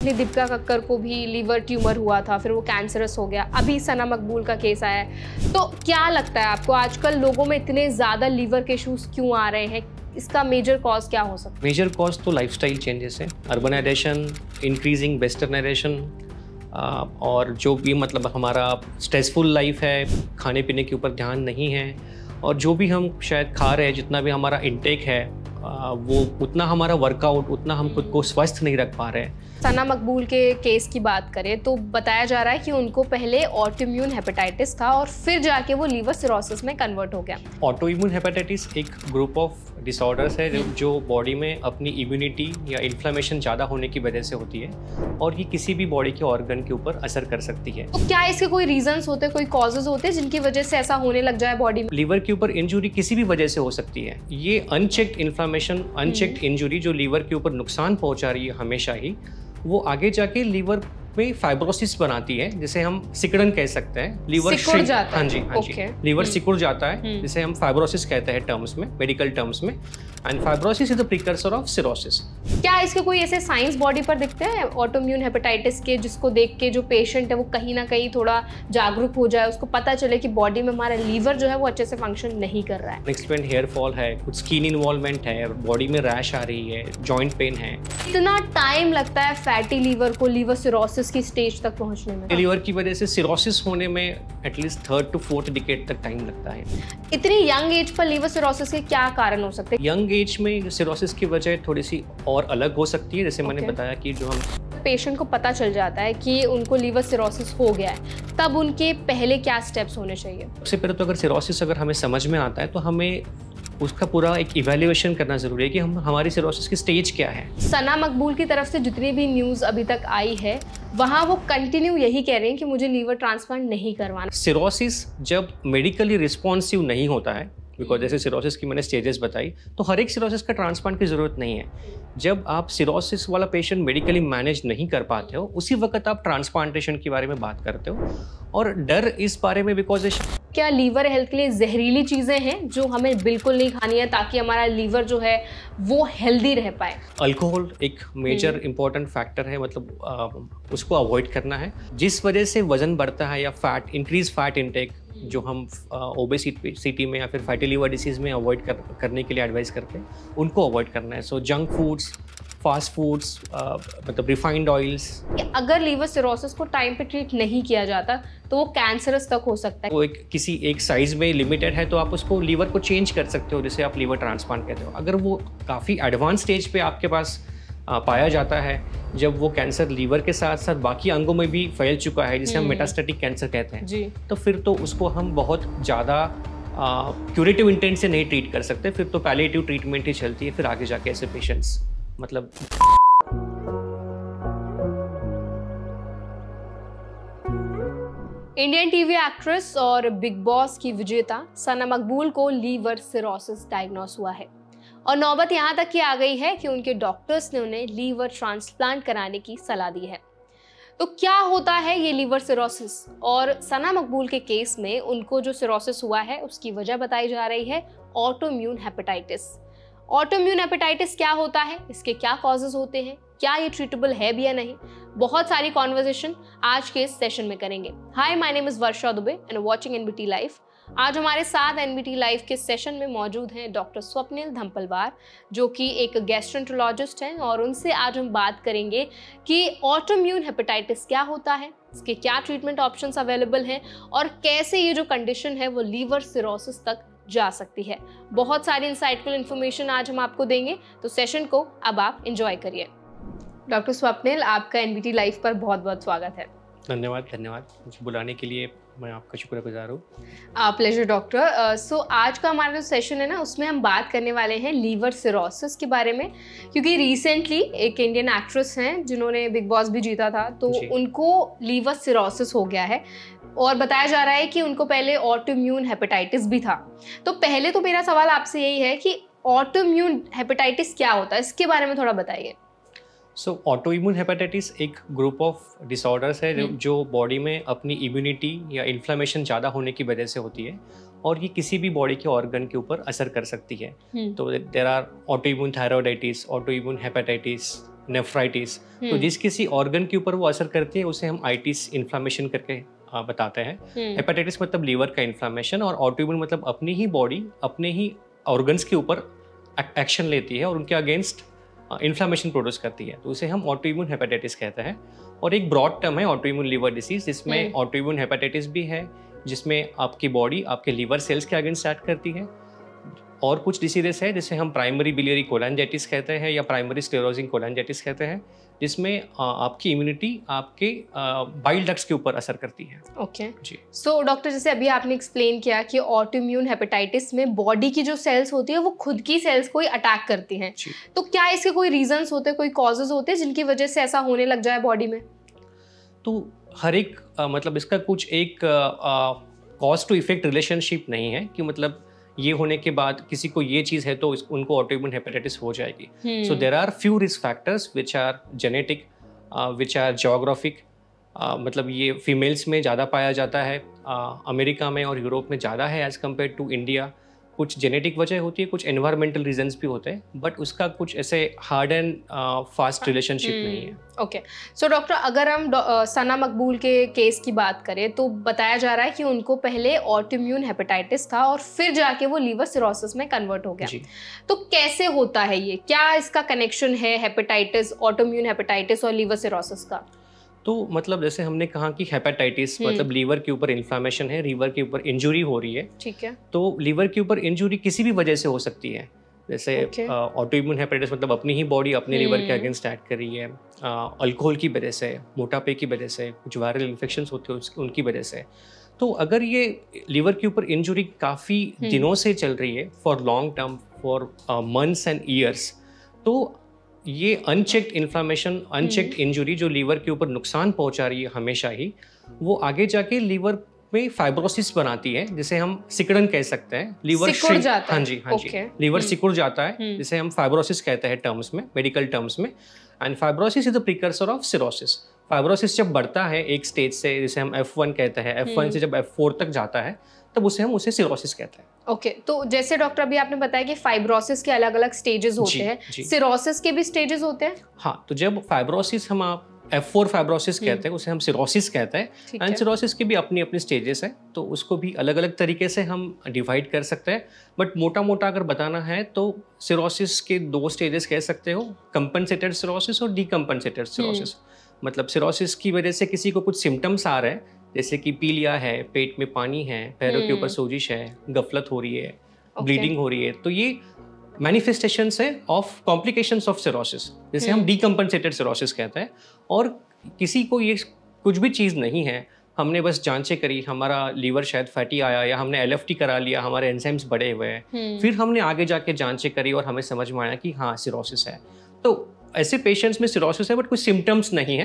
Recently Deepika Kakkar को भी liver tumour हुआ था, फिर वो कैंसरस हो गया, अभी सना मकबूल का केस आया है। तो क्या लगता है आपको आजकल लोगों में इतने ज़्यादा लीवर के इश्यूज क्यों आ रहे हैं? इसका मेजर कॉज क्या हो सकता है? मेजर कॉज तो लाइफस्टाइल चेंजेस है, अर्बनाइजेशन, इंक्रीजिंग वेस्टर्नाइजेशन, और जो भी मतलब हमारा स्ट्रेसफुल लाइफ है, खाने पीने के ऊपर ध्यान नहीं है, और जो भी हम शायद खा रहे हैं, जितना भी हमारा इंटेक है वो उतना हमारा वर्कआउट, उतना हम खुद को स्वस्थ नहीं रख पा रहे हैं। सना मकबूल के केस की बात करें तो बताया जा रहा है कि उनको पहले ऑटोइम्यून हेपेटाइटिस था और फिर जाके वो लीवर सिरोसिस में कन्वर्ट हो गया। ऑटोइम्यून हेपेटाइटिस एक ग्रुप ऑफ डिसऑर्डर्स है जो बॉडी में अपनी इम्यूनिटी या इन्फ्लेमेशन ज़्यादा होने की वजह से होती है, और ये किसी भी बॉडी के ऑर्गन के ऊपर असर कर सकती है। तो क्या इसके कोई रीजंस होते हैं, कोई कॉजेज होते हैं जिनकी वजह से ऐसा होने लग जाए बॉडी में? लीवर के ऊपर इंजुरी किसी भी वजह से हो सकती है। ये अनचेक्ड इन्फ्लेमेशन, अनचेक्ड इंजुरी जो लीवर के ऊपर नुकसान पहुंचा रही है हमेशा ही, वो आगे जाके लीवर में फाइब्रोसिस बनाती है, जिसे हम सिकुड़न कह सकते हैं। लीवर सिकुड़ जाता है। हाँ जी, हाँ जी, लीवर सिकुड़ जाता है, जिसे हम फाइब्रोसिस कहते हैं टर्म्स में, मेडिकल टर्म्स में। And fibrosis is the precursor of cirrhosis. क्या इसके कोई ऐसे साइंस बॉडी पर दिखते हैं ऑटोइम्यून हेपेटाइटिस के, जिसको देख के जो पेशेंट है वो कहीं ना कहीं थोड़ा जागरूक हो जाए, उसको पता चले कि बॉडी में हमारा लीवर जो है वो अच्छे से फंक्शन नहीं कर रहा है? नेक्स्ट हेयर फॉल है, कुछ स्किन इन्वॉल्वमेंट है, बॉडी में रैश आ रही है, जॉइंट पेन है। इतना टाइम लगता है फैटी लीवर को लीवर सिरोसिस की स्टेज तक पहुंचने में? लीवर की वजह से सिरोसिस होने में at least 3rd to 4th decade तक टाइम लगता है। इतनी यंग एज पर लीवर सिरोसिस के क्या कारण हो सकते हैं? यंग एज में सिरोसिस की वजह थोड़ी सी और अलग हो सकती है, जैसे मैंने बताया कि जो हम पेशेंट को पता चल जाता है कि उनको लीवर सिरोसिस हो गया है, तब उनके पहले क्या स्टेप्स होने चाहिए? सबसे पहले तो अगर सिरोसिस अगर हमें समझ में आता है तो हमें उसका पूरा एक इवैल्यूएशन करना जरूरी है कि हमारी सिरोसिस की स्टेज क्या है। सना मकबूल की तरफ से जितनी भी न्यूज़ अभी तक आई है, वहाँ वो कंटिन्यू यही कह रहे हैं कि मुझे लीवर ट्रांसप्लांट नहीं करवाना। सिरोसिस जब मेडिकली रिस्पॉन्सिव नहीं होता है, बिकॉज जैसे सिरोसिस की मैंने स्टेजेस बताई, तो हर एक सिरोसिस का ट्रांसप्लांट की ज़रूरत नहीं है। जब आप सिरोसिस वाला पेशेंट मेडिकली मैनेज नहीं कर पाते हो, उसी वक्त आप ट्रांसप्लांटेशन के बारे में बात करते हो। और डर इस बारे में बिकॉज क्या लीवर हेल्थ के लिए जहरीली चीज़ें हैं जो हमें बिल्कुल नहीं खानी है ताकि हमारा लीवर जो है वो हेल्दी रह पाए? अल्कोहल एक मेजर इंपॉर्टेंट फैक्टर है, मतलब उसको अवॉइड करना है। जिस वजह से वजन बढ़ता है या फैट इंक्रीज फैट इनटेक, जो हम ओबेसिटी में या फिर फैटी लीवर डिसीज में अवॉइड करने के लिए एडवाइस करते हैं, उनको अवॉइड करना है। सो जंक फूड्स, फास्ट फूड्स, मतलब रिफाइंड ऑयल्स। अगर लीवर सिरोसिस को टाइम पे ट्रीट नहीं किया जाता तो वो कैंसरस तक हो सकता है। वो किसी एक साइज में लिमिटेड है तो आप उसको लीवर को चेंज कर सकते हो, जिसे आप लीवर ट्रांसप्लांट कहते हो। अगर वो काफ़ी एडवांस स्टेज पे आपके पास पाया जाता है, जब वो कैंसर लीवर के साथ साथ बाकी अंगों में भी फैल चुका है, जिसे हम मेटास्टेटिक कैंसर कहते हैं जी, तो फिर तो उसको हम बहुत ज़्यादा क्यूरेटिव इंटेंट से नहीं ट्रीट कर सकते। फिर तो पैलिएटिव ट्रीटमेंट ही चलती है फिर आगे जाके ऐसे पेशेंट्स, मतलब। इंडियन टीवी एक्ट्रेस और बिग बॉस की विजेता सना मकबूल को लीवर सिरोसिस डायग्नोस हुआ है, और नौबत यहाँ तक की आ गई है कि उनके डॉक्टर्स ने उन्हें लीवर ट्रांसप्लांट कराने की सलाह दी है। तो क्या होता है ये लीवर सिरोसिस, और सना मकबूल के केस में उनको जो सिरोसिस हुआ है उसकी वजह बताई जा रही है ऑटोइम्यून हेपेटाइटिस। ऑटोइम्यून हेपेटाइटिस क्या होता है, इसके क्या कॉजेज होते हैं, क्या ये ट्रीटेबल है भी या नहीं, बहुत सारी कॉन्वर्सेशन आज के इस सेशन में करेंगे। Hi, my name is Varsha Dubey and watching NBT live. आज हमारे साथ एनबीटी लाइव के सेशन में मौजूद हैं डॉक्टर स्वप्निल धम्पलवार, जो कि एक गैस्ट्रोएंटरोलॉजिस्ट हैं, और उनसे आज हम बात करेंगे कि ऑटोइम्यून हेपेटाइटिस क्या होता है, इसके क्या ट्रीटमेंट ऑप्शंस अवेलेबल हैं, और कैसे ये जो कंडीशन है वो लीवर सिरोसिस तक जा सकती है। बहुत सारी इंसाइटफुल इन्फॉर्मेशन आज हम आपको देंगे, तो सेशन को अब आप एंजॉय करिए। डॉक्टर स्वप्निल, आपका एनबीटी लाइव पर बहुत बहुत स्वागत है। धन्यवाद मुझे बुलाने के लिए, मैं आपका शुक्रगुजार हूँ। Pleasure doctor. सो आज का हमारा जो सेशन है ना, उसमें हम बात करने वाले हैं लीवर सिरोसिस के बारे में, क्योंकि रिसेंटली एक इंडियन एक्ट्रेस हैं जिन्होंने बिग बॉस भी जीता था, तो उनको लीवर सिरोसिस हो गया है, और बताया जा रहा है कि उनको पहले ऑटोइम्यून हेपेटाइटिस भी था। तो पहले तो मेरा सवाल आपसे यही है कि ऑटोइम्यून हेपेटाइटिस क्या होता है, इसके बारे में थोड़ा बताइए। सो ऑटोइम्यून हेपेटाइटिस एक ग्रुप ऑफ डिसऑर्डर्स है जो बॉडी में अपनी इम्यूनिटी या इन्फ्लेमेशन ज़्यादा होने की वजह से होती है, और ये किसी भी बॉडी के ऑर्गन के ऊपर असर कर सकती है। तो there are autoimmune thyroiditis, autoimmune hepatitis, nephritis, तो जिस किसी ऑर्गन के ऊपर वो असर करती है उसे हम आइटिस इन्फ्लामेशन करके बताते हैं। हेपेटाइटिस मतलब लीवर का इन्फ्लामेशन, और ऑटोइम्यून मतलब अपनी ही बॉडी अपने ही ऑर्गन्स के ऊपर एक्शन लेती है और उनके अगेंस्ट इन्फ्लामेशन प्रोड्यूस करती है, तो उसे हम ऑटोइम्यून हेपेटाइटिस कहते हैं। और एक ब्रॉड टर्म है ऑटोइम्यून लीवर डिसीज, जिसमें ऑटोइम्यून हेपेटाइटिस भी है, जिसमें आपकी बॉडी आपके लीवर सेल्स के अगेंस्ट एक्ट करती है। और कुछ डिसीजेस है जिसे हम प्राइमरी बिलियरी कोलांजाइटिस कहते हैं या प्राइमरी स्क्लेरोसिंग कोलांजाइटिस कहते हैं, जिसमें आपकी इम्यूनिटी आपके बाइल डक्ट्स के ऊपर असर करती है। ओके जी। सो डॉक्टर, जैसे अभी आपने एक्सप्लेन किया कि ऑटोइम्यून हेपेटाइटिस में बॉडी की जो सेल्स होती है वो खुद की सेल्स को ही अटैक करती हैं, तो क्या इसके कोई रीजंस होते हैं, कोई कॉजेज होते हैं जिनकी वजह से ऐसा होने लग जाए बॉडी में? तो हर एक मतलब इसका कुछ एक कॉज टू इफेक्ट रिलेशनशिप नहीं है कि मतलब ये होने के बाद किसी को ये चीज़ है तो उनको ऑटोइम्यून हेपेटाइटिस हो जाएगी। So there are few risk factors which are genetic, which are geographic, मतलब ये फीमेल्स में ज़्यादा पाया जाता है, अमेरिका में और यूरोप में ज़्यादा है एज़ कम्पेयर टू इंडिया। कुछ जेनेटिक वजह होती है, कुछ एनवायरमेंटल रीजंस भी होते हैं, बट उसका कुछ ऐसे हार्ड एंड फास्ट रिलेशनशिप नहीं है। ओके, सो डॉक्टर, अगर हम सना मकबूल के केस की बात करें तो बताया जा रहा है कि उनको पहले ऑटोइम्यून हेपेटाइटिस था और फिर जाके वो लीवर सिरोसिस में कन्वर्ट हो गया। तो कैसे होता है ये, क्या इसका कनेक्शन है हेपेटाइटिस, ऑटोइम्यून हेपेटाइटिस और लीवर सिरोसिस का? तो मतलब जैसे हमने कहा कि हेपेटाइटिस मतलब लीवर के ऊपर इन्फ्लामेशन है, लीवर के ऊपर इंजुरी हो रही है। ठीक है। तो लीवर के ऊपर इंजुरी किसी भी वजह से हो सकती है, जैसे ऑटोइम्यून हेपेटाइटिस मतलब अपनी ही बॉडी अपने लीवर के अगेंस्ट एक्ट कर रही है, अल्कोहल की वजह से, मोटापे की वजह से, कुछ वायरल इन्फेक्शंस होते हैं उनकी वजह से। तो अगर ये लीवर के ऊपर इंजुरी काफ़ी दिनों से चल रही है, for long term, for months and years, तो ये अनचेक्ड इन्फ्लामेशन, अनचेक्ड इंजुरी जो लीवर के ऊपर नुकसान पहुंचा रही है हमेशा ही, वो आगे जाके लीवर में फाइब्रोसिस बनाती है, जिसे हम सिकुड़न कह सकते हैं। लीवर सिकुड़ जाता है। हाँ जी, लीवर सिकुड़ जाता है, जिसे हम फाइब्रोसिस कहते हैं टर्म्स में, मेडिकल टर्म्स में। And fibrosis is the precursor of cirrhosis. Fibrosis जब बढ़ता है एक स्टेज से, जिसे हम F1 कहते हैं, F1 से जब F4 तक जाता है, तब उसे सिरोसिस कहते हैं। ओके, तो जैसे डॉक्टर अभी आपने बताया कि फाइब्रोसिस के अलग अलग स्टेजेस होते हैं, सिरोसिस के भी स्टेजेस होते हैं? हाँ, तो जब फाइब्रोसिस हम F4 फाइब्रोसिस कहते हैं, उसे हम सिरोसिस कहते हैं। एंड सिरोसिस की भी अपनी अपनी स्टेजेस है, तो उसको भी अलग अलग तरीके से हम डिवाइड कर सकते हैं। बट मोटा मोटा अगर बताना है तो सिरोसिस के 2 स्टेजेस कह सकते हो, कंपनसेटेड सिरोसिस और डीकंपनसेटेड सिरोसिस। मतलब सिरोसिस की वजह से किसी को कुछ सिम्टम्स आ रहे हैं, जैसे कि पीलिया है, पेट में पानी है, पैरों के ऊपर सोजिश है, गफलत हो रही है, ब्लीडिंग हो रही है, तो ये मैनिफेस्टेशंस है ऑफ कॉम्प्लिकेशंस ऑफ सिरोसिस, जिसे हम डीकंपनसेटेड सिरोसिस कहते हैं। और किसी को ये कुछ भी चीज़ नहीं है, हमने बस जांचें करी, हमारा लीवर शायद फैटी आया, या हमने LFT करा लिया, हमारे एंजाइम्स बढ़े हुए हैं, फिर हमने आगे जाके जांचें करी और हमें समझ में आया कि हाँ सिरोसिस है। तो ऐसे पेशेंट्स में सिरोसिस है बट कुछ सिम्टम्स नहीं है,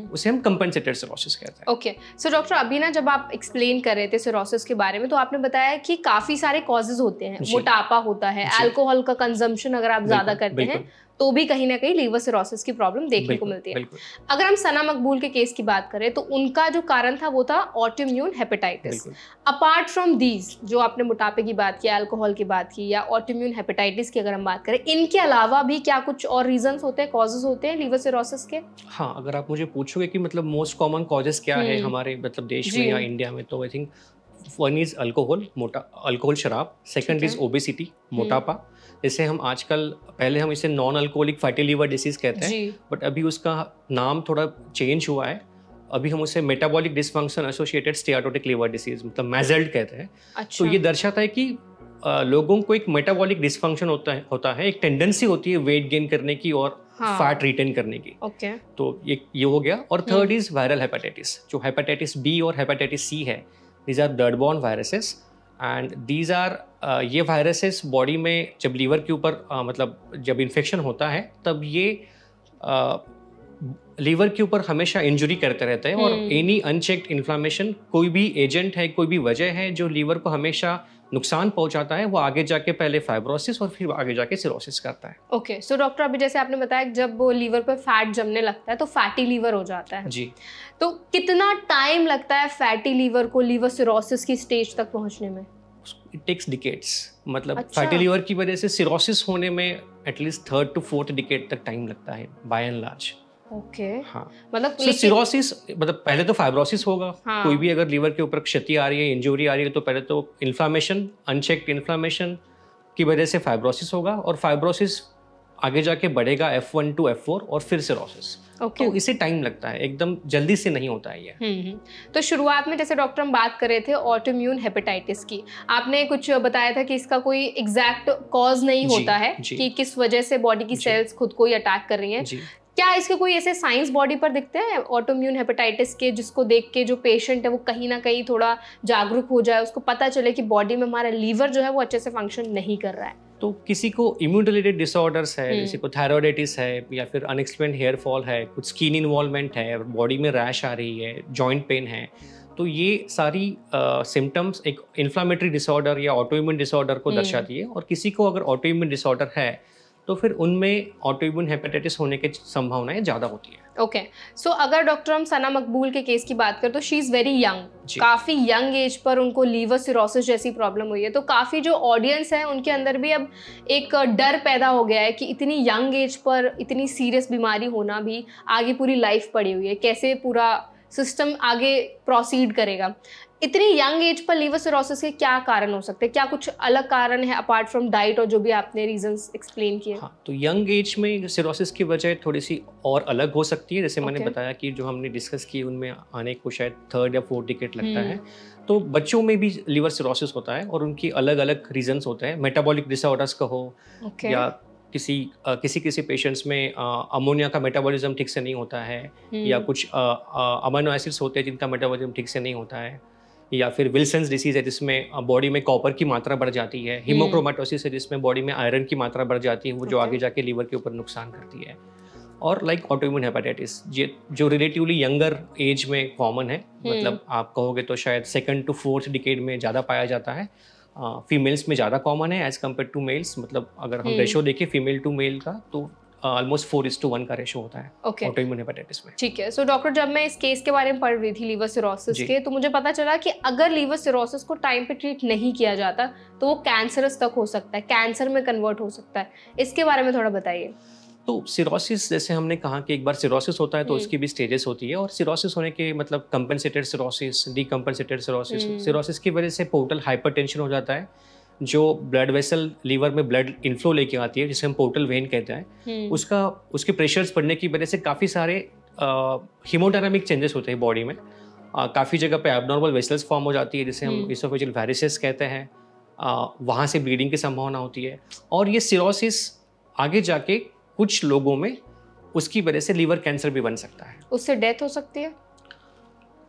उसे हम कंपनसेटेड सिरोसिस कहते हैं। ओके, सो डॉक्टर, अभी ना जब आप एक्सप्लेन कर रहे थे सिरोसिस के बारे में, तो आपने बताया कि काफी सारे कॉजेज होते हैं, मोटापा होता है, अल्कोहल का कंजम्पशन अगर आप ज्यादा करते हैं तो भी कहीं ना कहीं लीवर सिरोसिस की प्रॉब्लम देखने को मिलती है। अगर हम सना मकबूल के केस की बात करें तो उनका जो कारण था वो था autoimmune hepatitis. Apart from these, जो आपने मोटापे की बात की, अल्कोहल की बात की, या ऑटोइम्यून हेपेटाइटिस की अगर हम बात करें, इनके अलावा भी क्या कुछ और रीजंस होते हैं, कॉजेज होते हैं लीवर सिरोसिस के? हाँ, अगर आप मुझे पूछोगे कि मतलब मोस्ट कॉमन कॉजेज क्या है हमारे मतलब देश में या इंडिया में, तो I think one is alcohol शराब, सेकंड इज ओबेसिटी, मोटापा, जैसे हम आजकल, पहले हम इसे non alcoholic fatty liver disease कहते हैं, बट अभी उसका नाम थोड़ा चेंज हुआ है, अभी हम उसे metabolic dysfunction associated steatotic liver disease मतलब मैजेल्ड कहते हैं। तो ये दर्शाता है कि लोगों को एक मेटाबॉलिक डिसफंक्शन होता है, एक टेंडेंसी होती है वेट गेन करने की और फैट रिटेन करने की। तो ये हो गया। और थर्ड इज वायरल हेपेटाइटिस, जो हेपेटाइटिस बी और हेपेटाइटिस सी है, these are blood borne viruses and these are ये वायरसेस बॉडी में जब लीवर के ऊपर मतलब जब इन्फेक्शन होता है तब ये लीवर के ऊपर हमेशा इंजुरी करते रहते हैं। और एनी अनचेक्ड इन्फ्लामेशन, कोई भी एजेंट है, कोई भी वजह है जो लीवर को हमेशा नुकसान पहुंचाता है, वो आगे जाके पहले फाइब्रोसिस और फिर आगे जाके सिरोसिस करता है। ओके, सो डॉक्टर, अभी जैसे आपने बताया जब वो लीवर पर फैट जमने लगता है तो फैटी लीवर हो जाता है जी, तो कितना टाइम लगता है फैटी लीवर को लीवर सिरोसिस की स्टेज तक पहुंचने में? इट टेक्स डिकेड्स, मतलब अच्छा। फैटी लीवर की वजह से सिरोसिस होने में at least 3rd to 4th decade तक टाइम लगता है बाय एंड लार्ज। ओके। हाँ, मतलब सिरोसिस मतलब पहले तो फाइब्रोसिस होगा। हाँ। कोई भी अगर लीवर के ऊपर क्षति आ रही है, इंजरी आ रही है, तो पहले तो इन्फ्लामेशन, अनचेक्ड इन्फ्लामेशन की वजह से फाइब्रोसिस होगा, और फाइब्रोसिस आगे जाके बढ़ेगा F1 to F4 और फिर सिरोसिस। ओके। तो इसे टाइम लगता है, एकदम जल्दी से नहीं होता है ये। तो शुरुआत में जैसे डॉक्टर हम बात कर रहे थे ऑटोइम्यून हेपेटाइटिस की, आपने कुछ बताया था कि इसका कोई एग्जैक्ट कॉज नहीं होता है कि किस वजह से बॉडी की सेल्स खुद को ही अटैक कर रही हैं। क्या इसके कोई ऐसे साइंस बॉडी पर दिखते हैं ऑटोइम्यून हेपेटाइटिस के, जिसको देख के जो पेशेंट है वो कहीं ना कहीं थोड़ा जागरूक हो जाए, उसको पता चले कि बॉडी में हमारा लीवर जो है वो अच्छे से फंक्शन नहीं कर रहा है? तो किसी को इम्यून रिलेटेड डिसऑर्डर्स है, किसी को थायराइडाइटिस है, या फिर अनएक्सप्लेन्ड हेयर फॉल है, कुछ स्किन इन्वॉल्वमेंट है, बॉडी में रैश आ रही है, जॉइंट पेन है, तो ये सारी सिम्टम्स एक इन्फ्लामेटरी डिसऑर्डर या ऑटोइम्यून डिसऑर्डर को दर्शाती है। और किसी को अगर ऑटोइम्यून डिसऑर्डर है तो फिर उनमें ऑटोइम्यून हेपेटाइटिस होने की संभावनाएं ज़्यादा होती है। ओके, सो अगर डॉक्टर हम सना मकबूल के केस की बात करें तो शी इज़ वेरी यंग, काफ़ी यंग एज पर उनको लीवर सिरोसिस जैसी प्रॉब्लम हुई है, तो काफ़ी जो ऑडियंस है उनके अंदर भी अब एक डर पैदा हो गया है कि इतनी यंग एज पर इतनी सीरियस बीमारी होना भी, आगे पूरी लाइफ पड़ी हुई है, कैसे पूरा सिस्टम आगे प्रोसीड करेगा। इतनी यंग एज पर लीवर सिरोसिस के क्या कारण हो सकते हैं? क्या कुछ अलग कारण है अपार्ट फ्रॉम डाइट और जो भी आपने रीजंस एक्सप्लेन किए? हाँ, तो यंग एज में सिरोसिस की वजह थोड़ी सी और अलग हो सकती है। जैसे मैंने बताया कि जो हमने डिस्कस की उनमें आने को शायद 3rd या 4th डिकेड लगता है। तो बच्चों में भी लीवर सिरोसिस होता है और उनकी अलग अलग रीजंस होते हैं। मेटाबॉलिक डिसऑर्डर्स का हो, या किसी पेशेंट्स में अमोनिया का मेटाबॉलिज्म ठीक से नहीं होता है, या कुछ अमीनो एसिड्स होते हैं जिनका मेटाबॉलिज्म ठीक से नहीं होता है, या फिर विल्सन्स डिसीज है जिसमें बॉडी में कॉपर की मात्रा बढ़ जाती है, हीमोक्रोमेटोसिस है जिसमें बॉडी में आयरन की मात्रा बढ़ जाती है, वो जो आगे जाके लीवर के ऊपर नुकसान करती है, और लाइक ऑटोइम्यून हेपेटाइटिस जो रिलेटिवली यंगर एज में कॉमन है। मतलब आप कहोगे तो शायद 2nd to 4th डिकेड में ज़्यादा पाया जाता है, फीमेल्स में ज़्यादा कॉमन है एज कम्पेयर टू मेल्स। मतलब अगर हम रेशो देखें फीमेल टू मेल का तो ऑलमोस्ट 4:1 का रेशो होता है ऑटोइम्यून हेपेटाइटिस में। ठीक है। सो डॉक्टर, जब मैं इस केस के बारे में पढ़ रही थी लीवर सिरोसिस के, तो मुझे पता चला कि अगर लीवर सिरोसिस को टाइम पे ट्रीट नहीं किया जाता तो वो कैंसरस तक हो सकता है, कैंसर में कन्वर्ट हो सकता है। इसके बारे में थोड़ा बताइए। तो सिरोसिस, जैसे हमने कहा कि एक बार सिरोसिस होता है तो उसकी भी स्टेजेस होती है, और सिरोसिस होने के मतलब कंपनसेटेड सिरोसिस, डीकंपनसेटेड सिरोसिस। सिरोसिस की वजह से पोर्टल हाइपरटेंशन हो जाता है, जो ब्लड वेसल लीवर में ब्लड इनफ्लो लेके आती है जिसे हम पोर्टल वेन कहते हैं, उसके प्रेशर्स बढ़ने की वजह से काफ़ी सारे हीमोडायनामिक चेंजेस होते हैं बॉडी में। काफ़ी जगह पे एबनॉर्मल वेसल्स फॉर्म हो जाती है जिसे हम इसोफेजियल वेरिसेस कहते हैं, वहाँ से ब्लीडिंग की संभावना होती है। और ये सिरोसिस आगे जाके कुछ लोगों में उसकी वजह से लीवर कैंसर भी बन सकता है, उससे डेथ हो सकती है।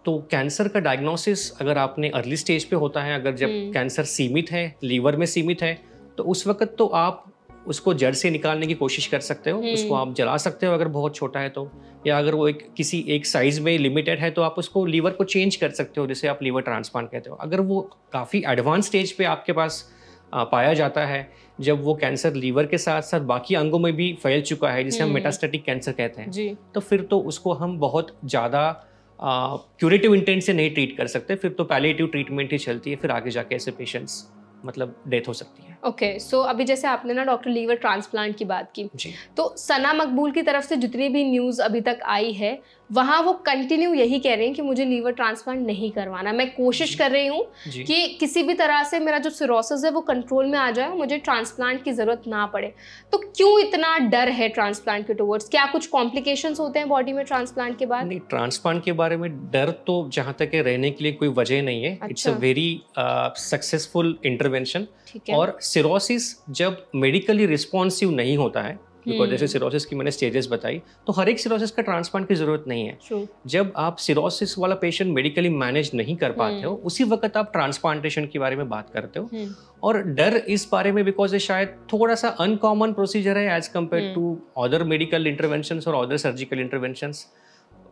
तो कैंसर का डायग्नोसिस अगर आपने अर्ली स्टेज पे होता है, अगर जब कैंसर सीमित है, लीवर में सीमित है, तो उस वक्त तो आप उसको जड़ से निकालने की कोशिश कर सकते हो, उसको आप जला सकते हो अगर बहुत छोटा है तो, या अगर वो किसी एक साइज में लिमिटेड है तो आप उसको लीवर को चेंज कर सकते हो, जिसे आप लीवर ट्रांसप्लांट कहते हो। अगर वो काफ़ी एडवांस स्टेज पे आपके पास पाया जाता है, जब वो कैंसर लीवर के साथ साथ बाकी अंगों में भी फैल चुका है, जिसे हम मेटास्टेटिक कैंसर कहते हैं, तो फिर तो उसको हम बहुत ज़्यादा क्यूरेटिव इंटेंट से नहीं ट्रीट कर सकते, फिर तो पैलिएटिव ट्रीटमेंट ही चलती है, फिर आगे जाके ऐसे पेशेंट्स मतलब डेथ हो सकती है। ओके, सो अभी जैसे आपने ना डॉक्टर लीवर ट्रांसप्लांट की बात की, तो सना मकबूल की तरफ से जितनी भी न्यूज़ अभी तक आई है वहाँ वो कंटिन्यू यही कह रहे हैं कि मुझे लीवर ट्रांसप्लांट नहीं करवाना, मैं कोशिश कर रही हूँ कि किसी भी तरह से मेरा जो सिरोसिस है वो कंट्रोल में आ जाए, मुझे ट्रांसप्लांट की ज़रूरत ना पड़े। तो क्यों इतना डर है ट्रांसप्लांट के टुवर्ड्स? क्या कुछ कॉम्प्लिकेशंस होते हैं बॉडी में ट्रांसप्लांट के बाद? नहीं, ट्रांसप्लांट के बारे में डर तो जहाँ तक है रहने के लिए कोई वजह नहीं है। It's a very successful intervention. और सिरोसिस जब मेडिकली रिस्पॉन्सिव नहीं होता है, बिकॉज जैसे सिरोसिस की मैंने स्टेजेस बताई, तो हर एक सिरोसिस का ट्रांसप्लांट की जरूरत नहीं है। जब आप सिरोसिस वाला पेशेंट मेडिकली मैनेज नहीं कर पाते हो, उसी वक्त आप ट्रांसप्लांटेशन के बारे में बात करते हो। और डर इस बारे में बिकॉज ये शायद थोड़ा सा अनकॉमन प्रोसीजर है as compare to other medical interventions और अदर सर्जिकल इंटरवेंशंस।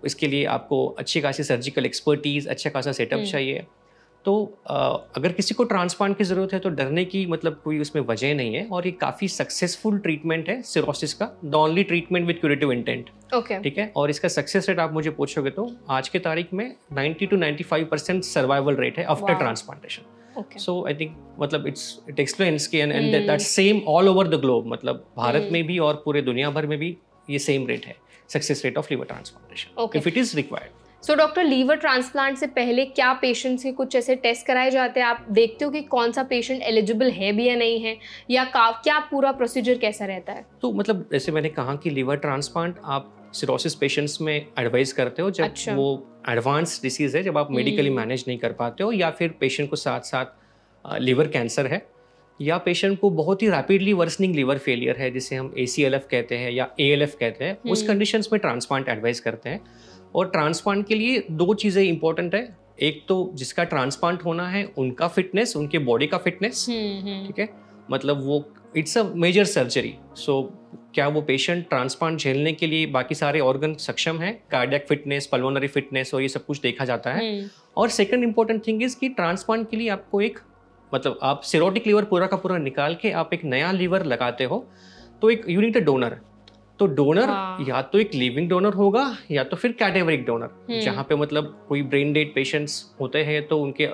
इसके लिए आपको अच्छी खासी सर्जिकल एक्सपर्टीज, अच्छा खासा सेटअप चाहिए। तो अगर किसी को ट्रांसप्लांट की ज़रूरत है तो डरने की मतलब कोई उसमें वजह नहीं है, और ये काफ़ी सक्सेसफुल ट्रीटमेंट है सिरोसिस का, the only treatment with curative intent. ठीक है, और इसका सक्सेस रेट आप मुझे पूछोगे तो आज के तारीख में 90 to 95% सर्वाइवल रेट है after transplantation. So I think मतलब इट एक्सप्लेन्स कि and that's same all over the globe, मतलब भारत में भी और पूरे दुनिया भर में भी ये सेम रेट है, success rate of liver transplantation if it is required. So doctor, liver transplant से पहले क्या पेशेंट्स के कुछ ऐसे टेस्ट कराए जाते हैं? आप देखते हो कि कौन सा पेशेंट एलिजिबल है भी या नहीं है, या क्या पूरा प्रोसीजर कैसा रहता है? तो मतलब जैसे मैंने कहा कि लीवर ट्रांसप्लांट आप सिरोसिस पेशेंट्स में एडवाइस करते हो जब वो एडवांस डिसीज है, जब आप मेडिकली मैनेज नहीं कर पाते हो, या फिर पेशेंट को साथ साथ लीवर कैंसर है, या पेशेंट को बहुत ही रैपिडली वर्सनिंग लीवर फेलियर है जिसे हम ACLF कहते हैं या ALF कहते हैं, उस कंडीशंस में ट्रांसप्लांट एडवाइस करते हैं। और ट्रांसप्लांट के लिए 2 चीज़ें इंपॉर्टेंट है, एक तो जिसका ट्रांसप्लांट होना है उनका फिटनेस, उनके बॉडी का फिटनेस, ठीक है, मतलब वो इट्स अ मेजर सर्जरी, सो क्या वो पेशेंट ट्रांसप्लांट झेलने के लिए बाकी सारे ऑर्गन सक्षम है, कार्डियक फिटनेस, पल्मोनरी फिटनेस और ये सब कुछ देखा जाता है। और सेकंड इंपॉर्टेंट थिंग इज कि ट्रांसप्लांट के लिए आपको एक मतलब आप सिरोटिक लीवर पूरा का पूरा निकाल के आप एक नया लीवर लगाते हो, तो एक यू नीड अ डोनर। तो डोनर या तो एक लिविंग डोनर होगा या तो फिर कैडेवरिक डोनर, जहाँ पे मतलब कोई ब्रेन डेड पेशेंट्स होते हैं तो उनके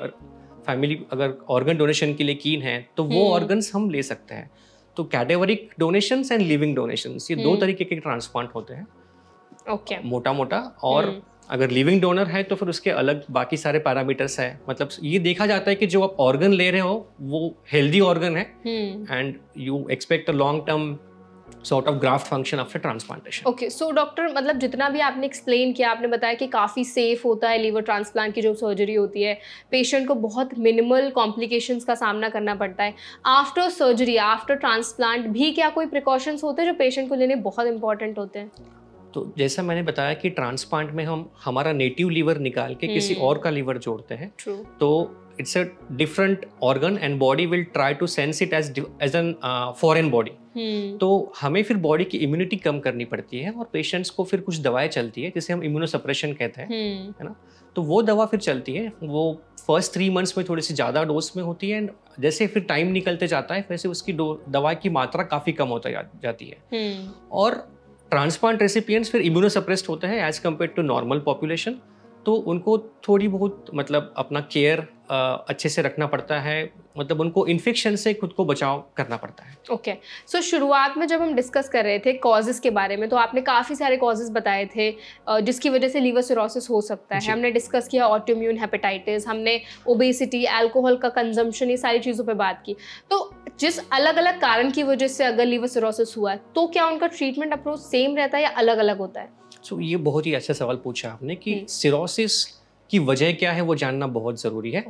फैमिली अगर ऑर्गन डोनेशन के लिए कीन है तो वो ऑर्गन्स हम ले सकते हैं। तो cadaveric donations and living donations ये 2 तरीके के ट्रांसप्लांट होते हैं मोटा मोटा। और अगर लिविंग डोनर है तो फिर उसके अलग बाकी सारे पैरामीटर्स है, मतलब ये देखा जाता है कि जो आप ऑर्गन ले रहे हो वो हेल्दी ऑर्गन है and you expect a long term sort of graft function after transplantation. Okay, so doctor मतलब जितना भी आपने एक्सप्लेन किया, आपने बताया कि काफ़ी सेफ होता है लीवर ट्रांसप्लांट की जो सर्जरी होती है, पेशेंट को बहुत मिनिमल कॉम्प्लिकेशंस का सामना करना पड़ता है। आफ्टर सर्जरी, आफ्टर ट्रांसप्लांट भी क्या कोई प्रिकॉशंस होते हैं जो पेशेंट को लेने बहुत इंपॉर्टेंट होते हैं? तो जैसा मैंने बताया कि ट्रांसप्लांट में हम हमारा नेटिव लीवर निकाल के किसी और का लीवर जोड़ते हैं, तो it's a different organ and body will try to sense it as an foreign body. तो हमें फिर बॉडी की इम्यूनिटी कम करनी पड़ती है और पेशेंट्स को फिर कुछ दवाएं चलती है जिसे हम इम्यूनोसप्रेशन कहते हैं, है ना। तो वो दवा फिर चलती है, वो फर्स्ट 3 मंथ्स में थोड़ी सी ज़्यादा डोज में होती है, एंड जैसे फिर टाइम निकलते जाता है वैसे उसकी दवा की मात्रा काफ़ी कम होता जाती है। और ट्रांसप्लांट रेसिपिएंट्स फिर इम्यूनोसप्रेस्ड होते हैं as compare to normal population, तो उनको थोड़ी बहुत मतलब अपना केयर अच्छे से रखना पड़ता है, मतलब उनको इन्फेक्शन से खुद को बचाव करना पड़ता है। ओके, सो शुरुआत में जब हम डिस्कस कर रहे थे कॉजेज़ के बारे में, तो आपने काफ़ी सारे कॉजेज़ बताए थे जिसकी वजह से लीवर सिरोसिस हो सकता है। हमने डिस्कस किया ऑटोइम्यून हेपेटाइटिस, हमने ओबेसिटी, अल्कोहल का कंजम्पशन, ये सारी चीज़ों पे बात की। तो जिस अलग अलग कारण की वजह से अगर लीवर सिरोसिस हुआ है तो क्या उनका ट्रीटमेंट अप्रोच सेम रहता है या अलग अलग होता है? सो ये बहुत ही अच्छा सवाल पूछा आपने कि सिरोसिस की वजह क्या है वो जानना बहुत ज़रूरी है।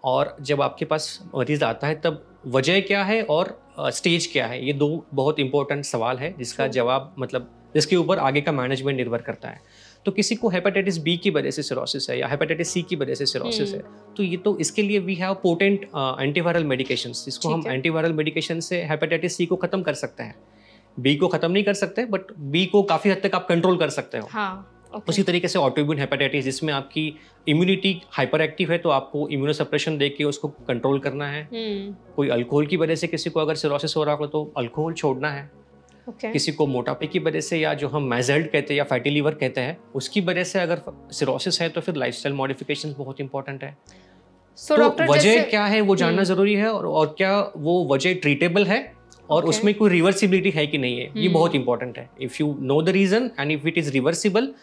और जब आपके पास मरीज आता है तब वजह क्या है और स्टेज क्या है, ये 2 बहुत इंपॉर्टेंट सवाल है जिसका जवाब मतलब जिसके ऊपर आगे का मैनेजमेंट निर्भर करता है। तो किसी को हेपेटाइटिस बी की वजह से सिरोसिस है या हेपेटाइटिस सी की वजह से सिरोसिस है, तो ये तो इसके लिए we have potent antiviral medications, जिसको हम एंटीवायरल मेडिकेशन से हेपेटाइटिस सी को खत्म कर सकते हैं। बी को खत्म नहीं कर सकते बट बी को काफ़ी हद तक आप कंट्रोल कर सकते हो। उसी तरीके से ऑटोइम्यून हेपेटाइटिस जिसमें आपकी इम्यूनिटी हाइपर एक्टिव है तो आपको इम्यूनोसप्रेशन दे के उसको कंट्रोल करना है। कोई अल्कोहल की वजह से किसी को अगर सिरोसिस हो रहा हो तो अल्कोहल छोड़ना है। किसी को मोटापे की वजह से या जो हम मैजल्ड कहते हैं या फैटी लीवर कहते हैं उसकी वजह से अगर सिरोसिस है तो फिर लाइफस्टाइल मॉडिफिकेशन बहुत इंपॉर्टेंट है। तो वजह क्या है वो जानना जरूरी है और क्या वो वजह ट्रीटेबल है और उसमें कोई रिवर्सिबिलिटी है कि नहीं है, ये बहुत इंपॉर्टेंट है। If you know the reason and if it is reversible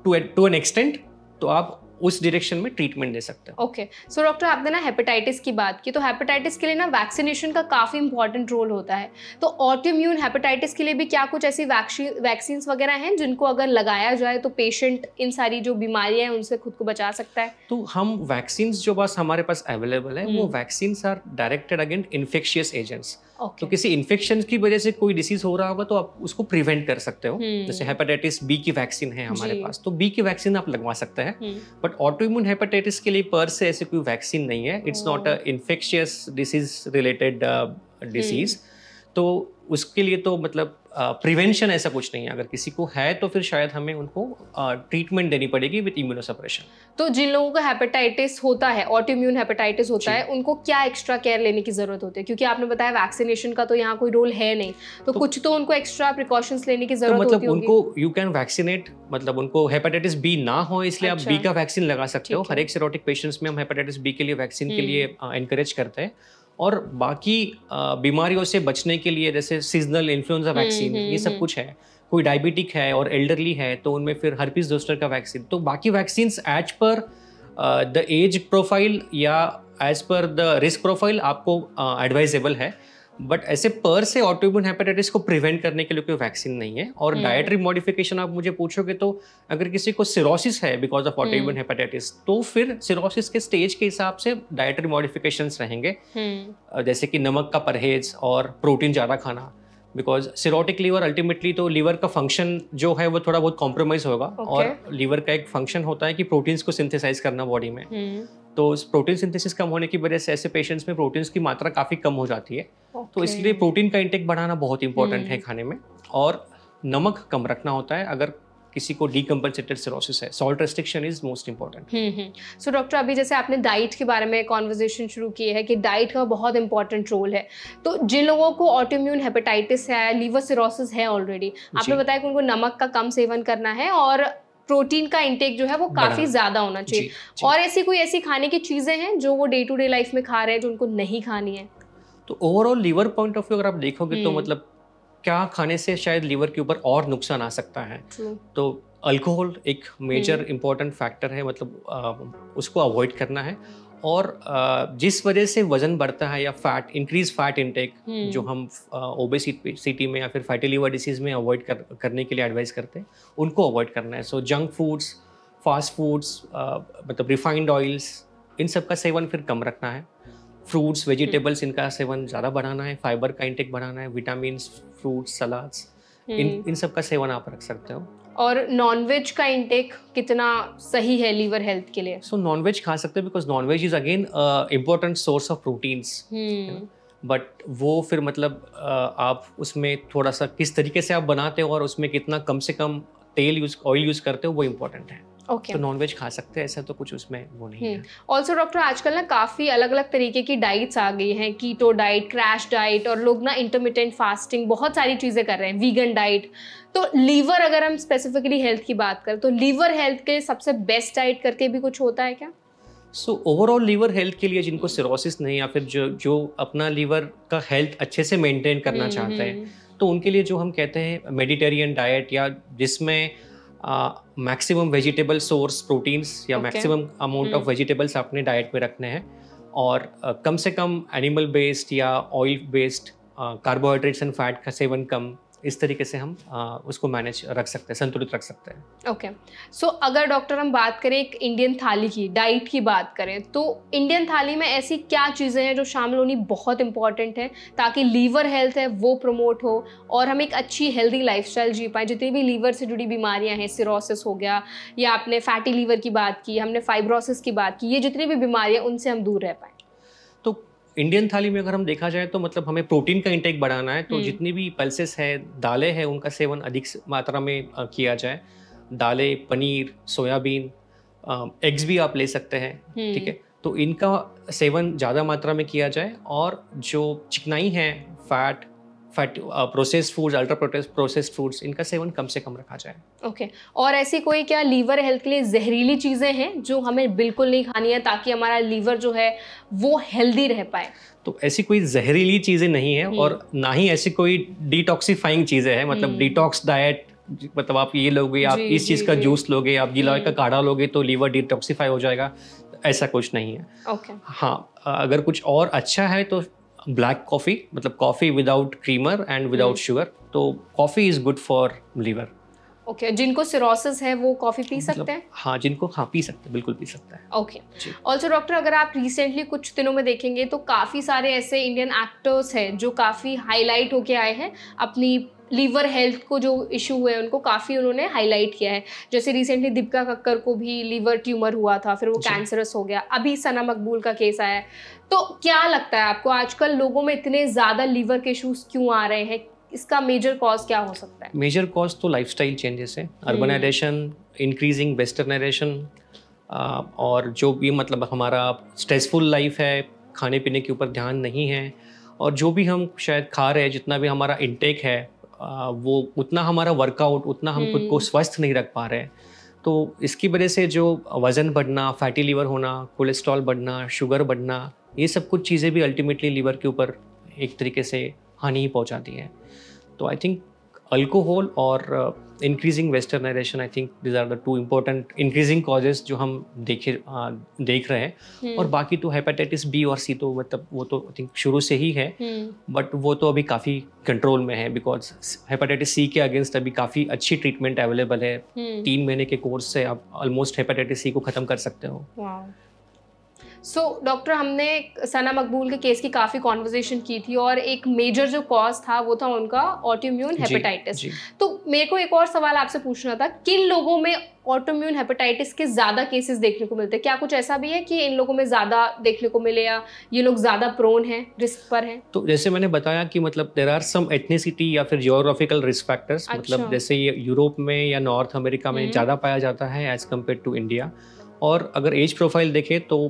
to an extent तो आप उस डायरेक्शन में ट्रीटमेंट दे सकते हैं। ओके, सो डॉक्टर आपने ना हेपेटाइटिस की बात की, तो हेपेटाइटिस के लिए ना वैक्सीनेशन का काफ़ी इंपॉर्टेंट रोल होता है। तो ऑटोइम्यून हेपेटाइटिस के लिए भी क्या कुछ ऐसी वैक्सीन्स वगैरह हैं जिनको अगर लगाया जाए तो पेशेंट इन सारी जो बीमारियां हैं उनसे खुद को बचा सकता है? तो हम वैक्सीन्स जो बस हमारे पास अवेलेबल है वो vaccines are directed against infectious agents. तो किसी इन्फेक्शन की वजह से कोई डिसीज हो रहा होगा तो आप उसको प्रिवेंट कर सकते हो। जैसे हेपेटाइटिस बी की वैक्सीन है हमारे पास, तो बी की वैक्सीन आप लगवा सकते हैं। बट ऑटोइम्यून हेपेटाइटिस के लिए पर से ऐसे कोई वैक्सीन नहीं है। It's not a infectious disease related disease, तो उसके लिए तो मतलब प्रिवेंशन ऐसा कुछ नहीं है। अगर किसी को है तो फिर शायद हमें उनको ट्रीटमेंट देनी पड़ेगी विद इम्यूनोसप्रेशन। तो जिन लोगों को हेपेटाइटिस होता है, ऑटोइम्यून हेपेटाइटिस होता है, उनको क्या एक्स्ट्रा केयर लेने की जरूरत होती है? क्योंकि आपने बताया वैक्सीनेशन का तो यहाँ कोई रोल है नहीं, तो कुछ तो उनको एक्स्ट्रा प्रिकॉशंस लेने की जरूरत होती है। उनको यू कैन वैक्सीनेट, मतलब उनको हेपेटाइटिस बी ना हो इसलिए आप बी का वैक्सीन लगा सकते हो। हर एक सीरोटिक पेशेंट्स में हम हेपेटाइटिस बी के लिए वैक्सीन के लिए एनकरेज करते हैं। और बाकी बीमारियों से बचने के लिए जैसे सीजनल इन्फ्लुएंजा वैक्सीन, ये सब कुछ है। कोई डायबिटिक है और एल्डरली है तो उनमें फिर हर्पीस जोस्टर का वैक्सीन। तो बाकी vaccines as per the age profile या as per the risk profile आपको एडवाइजेबल है। बट ऐसे पर से ऑटोइम्यून हेपेटाइटिस को प्रिवेंट करने के लिए कोई वैक्सीन नहीं है। और डाइटरी मॉडिफिकेशन आप मुझे पूछोगे तो अगर किसी को सिरोसिस है बिकॉज ऑफ ऑटोइम्यून हेपेटाइटिस, तो फिर सिरोसिस के स्टेज के हिसाब से डाइटरी मॉडिफिकेशंस रहेंगे, जैसे कि नमक का परहेज और प्रोटीन ज़्यादा खाना। बिकॉज सिरोटिक लीवर अल्टीमेटली तो लीवर का फंक्शन जो है वो थोड़ा बहुत कॉम्प्रोमाइज होगा। और लीवर का एक फंक्शन होता है कि प्रोटीन्स को सिंथेसाइज करना बॉडी में। तो प्रोटीन सिंथेसिस कम होने की वजह से ऐसे पेशेंट्स में प्रोटीन्स की मात्रा काफ़ी कम हो जाती है। तो इसलिए प्रोटीन का इंटेक बढ़ाना बहुत इंपॉर्टेंट है खाने में। और नमक कम रखना होता है अगर किसी को डीकम्पनसेटेड सिरोसिस है। Salt restriction is most important. So doctor, अभी जैसे आपने डाइट के बारे में कॉन्वर्जेशन शुरू की है कि डाइट का बहुत इंपॉर्टेंट रोल है, तो जिन लोगों को ऑटोइम्यून हेपेटाइटिस है, लीवर सिरोसिस है ऑलरेडी, आपने बताया कि उनको नमक का कम सेवन करना है और प्रोटीन का इंटेक जो है वो काफी ज्यादा होना चाहिए। और ऐसी खाने की चीजें हैं जो वो डे टू डे लाइफ में खा रहे हैं जो उनको नहीं खानी है? तो overall liver point of view अगर आप देखोगे तो मतलब क्या खाने से शायद लीवर के ऊपर और नुकसान आ सकता है। तो अल्कोहल एक मेजर इंपॉर्टेंट फैक्टर है, मतलब उसको अवॉइड करना है। और जिस वजह से वजन बढ़ता है या फैट इंक्रीज फैट इंटेक जो हम ओबेसिटी में या फिर फैटी लीवर डिसीज में अवॉइड करने के लिए एडवाइस करते हैं, उनको अवॉइड करना है। सो जंक फूड्स, फास्ट फूड्स, मतलब रिफाइंड ऑयल्स, इन सब का सेवन फिर कम रखना है। फ्रूट्स, वेजिटेबल्स, इनका सेवन ज़्यादा बढ़ाना है। फाइबर का इंटेक बढ़ाना है। विटामिन्स, फ्रूट्स, सलाड्स, इन सब का सेवन आप रख सकते हो। और नॉनवेज का इंटेक कितना सही है लीवर हेल्थ के लिए? सो नॉनवेज खा सकते हैं because nonveg is again important source of proteins. But वो फिर मतलब आप उसमें थोड़ा सा किस तरीके से आप बनाते हो और उसमें कितना कम से कम तेल ऑयल यूज करते हो वो इम्पोर्टेंट है। तो नॉनवेज खा सकते हैं, ऐसा तो कुछ उसमें वो नहीं है। ऑल्सो डॉक्टर, आजकल ना काफ़ी अलग अलग तरीके की डाइट्स आ गई हैं, कीटो डाइट, क्रैश डाइट, और लोग ना इंटरमिटेंट फास्टिंग, बहुत सारी चीज़ें कर रहे हैं, वीगन डाइट। तो लीवर, अगर हम स्पेसिफिकली हेल्थ की बात करें तो लीवर हेल्थ के लिए सबसे बेस्ट डाइट करके भी कुछ होता है क्या? सो ओवरऑल लीवर हेल्थ के लिए जिनको सिरोसिस नहीं या फिर जो अपना लीवर का हेल्थ अच्छे से मेंटेन करना चाहते हैं, तो उनके लिए जो हम कहते हैं मेडिटेरियन डाइट, या जिसमें मैक्सिमम वेजिटेबल सोर्स प्रोटीन्स या मैक्सिमम अमाउंट ऑफ वेजिटेबल्स अपने डाइट में रखने हैं, और कम से कम एनिमल बेस्ड या oil based carbohydrates and fat का सेवन कम, इस तरीके से हम उसको मैनेज रख सकते हैं, संतुलित रख सकते हैं। ओके। सो अगर डॉक्टर हम बात करें एक इंडियन थाली की, डाइट की बात करें, तो इंडियन थाली में ऐसी क्या चीज़ें हैं जो शामिल होनी बहुत इंपॉर्टेंट है ताकि लीवर हेल्थ है वो प्रमोट हो और हम एक अच्छी हेल्दी लाइफस्टाइल जी पाएँ? जितनी भी लीवर से जुड़ी बीमारियां हैं, सिरोसिस हो गया, या आपने फैटी लीवर की बात की, हमने फाइब्रोसिस की बात की, ये जितनी भी बीमारियां उनसे हम दूर रह पाएँ। तो इंडियन थाली में अगर हम देखा जाए तो मतलब हमें प्रोटीन का इंटेक बढ़ाना है। तो जितनी भी पल्सेस है, दालें हैं, उनका सेवन अधिक मात्रा में किया जाए। दालें, पनीर, सोयाबीन, एग्स भी आप ले सकते हैं, ठीक है। तो इनका सेवन ज़्यादा मात्रा में किया जाए। और जो चिकनाई है, fat processed foods, ultra processed foods, इनका सेवन कम से कम रखा जाए। ओके। और ऐसी कोई क्या लीवर हेल्थ के लिए जहरीली चीज़ें हैं जो हमें बिल्कुल नहीं खानी है ताकि हमारा लीवर जो है वो हेल्दी रह पाए? तो ऐसी कोई जहरीली चीज़ें नहीं है और ना ही ऐसी कोई डिटॉक्सिफाइंग चीज़ें हैं। मतलब डिटॉक्स डाइट, मतलब आप ये लोगे, आप इस चीज़ का जूस लोगे, आप गिलोय का काढ़ा लोगे तो लीवर डिटॉक्सिफाई हो जाएगा, ऐसा कुछ नहीं है। ओके। हाँ, अगर कुछ और अच्छा है तो ब्लैक कॉफ़ी, मतलब coffee without creamer and without sugar. तो coffee is good for liver. Okay. जिनको सिरोसिस है वो कॉफ़ी पी सकते हैं? हाँ, जिनको पी सकते हैं, बिल्कुल पी सकते हैं। ओके। ऑल्सो डॉक्टर, अगर आप रिसेंटली कुछ दिनों में देखेंगे तो काफ़ी सारे ऐसे इंडियन एक्टर्स हैं जो काफ़ी हाईलाइट होके आए हैं, अपनी लीवर हेल्थ को जो इशू हुए उनको काफ़ी उन्होंने हाईलाइट किया है। जैसे रिसेंटली दीपिका कक्कर को भी लीवर ट्यूमर हुआ था, फिर वो कैंसरस हो गया, अभी सना मकबूल का केस आया है। तो क्या लगता है आपको, आजकल लोगों में इतने ज़्यादा लीवर के इश्यूज क्यों आ रहे हैं? इसका मेजर कॉज क्या हो सकता है? मेजर कॉज तो लाइफस्टाइल चेंजेस है, अर्बनाइजेशन, इंक्रीजिंग वेस्टर्नाइजेशन, और जो भी मतलब हमारा स्ट्रेसफुल लाइफ है, खाने पीने के ऊपर ध्यान नहीं है, और जो भी हम शायद खा रहे हैं, जितना भी हमारा इंटेक है वो उतना हमारा वर्कआउट, उतना हम खुद को स्वस्थ नहीं रख पा रहे हैं। तो इसकी वजह से जो वज़न बढ़ना, फैटी लीवर होना, कोलेस्ट्रॉल बढ़ना, शुगर बढ़ना, ये सब कुछ चीज़ें भी अल्टीमेटली लीवर के ऊपर एक तरीके से हानि ही पहुंचाती है। तो आई थिंक अल्कोहल और increasing westernisation, I think this are the two important increasing causes जो हम देख रहे हैं। और बाकी तो हेपेटाइटिस बी और सी तो मतलब वो तो आई थिंक शुरू से ही है, बट वो तो अभी काफ़ी कंट्रोल में है, बिकॉज हेपेटाइटिस सी के अगेंस्ट अभी काफ़ी अच्छी ट्रीटमेंट अवेलेबल है। 3 महीने के कोर्स से आप ऑलमोस्ट हेपेटाइटिस सी को ख़त्म कर सकते हो। सो डॉक्टर, हमने सना मकबूल के केस की काफ़ी कॉन्वर्जेशन की थी और एक मेजर जो कॉज था वो था उनका ऑटोइम्यून हेपेटाइटिस। तो मेरे को एक और सवाल आपसे पूछना था, किन लोगों में ऑटोइम्यून हेपेटाइटिस के ज़्यादा केसेस देखने को मिलते हैं? क्या कुछ ऐसा भी है कि इन लोगों में ज़्यादा देखने को मिले या ये लोग ज़्यादा प्रोन हैं, रिस्क पर हैं? तो जैसे मैंने बताया कि मतलब देयर आर सम एथनिसिटी या फिर जियोग्राफिकल रिस्क फैक्टर्स, मतलब जैसे ये यूरोप में या नॉर्थ अमेरिका में ज़्यादा पाया जाता है एज कम्पेयर टू इंडिया। और अगर एज प्रोफाइल देखें तो